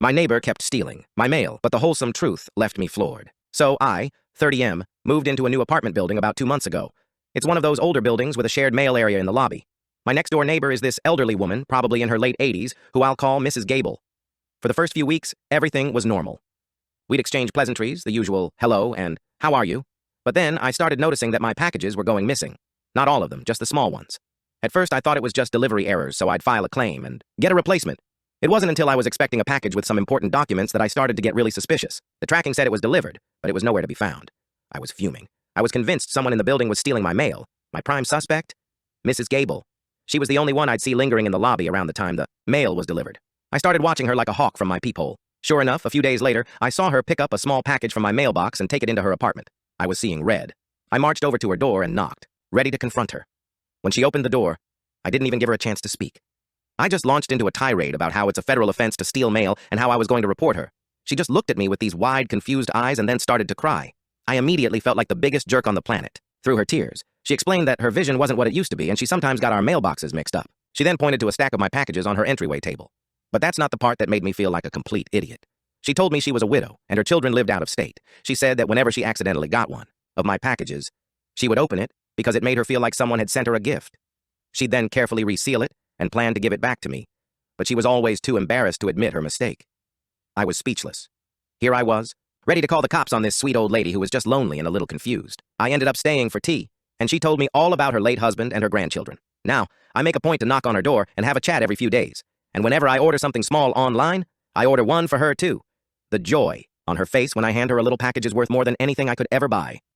My neighbor kept stealing my mail, but the wholesome truth left me floored. So I, 30M, moved into a new apartment building about 2 months ago. It's one of those older buildings with a shared mail area in the lobby. My next-door neighbor is this elderly woman, probably in her late 80s, who I'll call Mrs. Gable. For the first few weeks, everything was normal. We'd exchange pleasantries, the usual hello and how are you? But then I started noticing that my packages were going missing. Not all of them, just the small ones. At first I thought it was just delivery errors, so I'd file a claim and get a replacement. It wasn't until I was expecting a package with some important documents that I started to get really suspicious. The tracking said it was delivered, but it was nowhere to be found. I was fuming. I was convinced someone in the building was stealing my mail. My prime suspect? Mrs. Gable. She was the only one I'd see lingering in the lobby around the time the mail was delivered. I started watching her like a hawk from my peephole. Sure enough, a few days later, I saw her pick up a small package from my mailbox and take it into her apartment. I was seeing red. I marched over to her door and knocked, ready to confront her. When she opened the door, I didn't even give her a chance to speak. I just launched into a tirade about how it's a federal offense to steal mail and how I was going to report her. She just looked at me with these wide, confused eyes and then started to cry. I immediately felt like the biggest jerk on the planet. Through her tears, she explained that her vision wasn't what it used to be and she sometimes got our mailboxes mixed up. She then pointed to a stack of my packages on her entryway table. But that's not the part that made me feel like a complete idiot. She told me she was a widow and her children lived out of state. She said that whenever she accidentally got one of my packages, she would open it because it made her feel like someone had sent her a gift. She'd then carefully reseal it and plan to give it back to me, but she was always too embarrassed to admit her mistake. I was speechless. Here I was, ready to call the cops on this sweet old lady who was just lonely and a little confused. I ended up staying for tea, and she told me all about her late husband and her grandchildren. Now, I make a point to knock on her door and have a chat every few days, and whenever I order something small online, I order one for her too. The joy on her face when I hand her a little package is worth more than anything I could ever buy.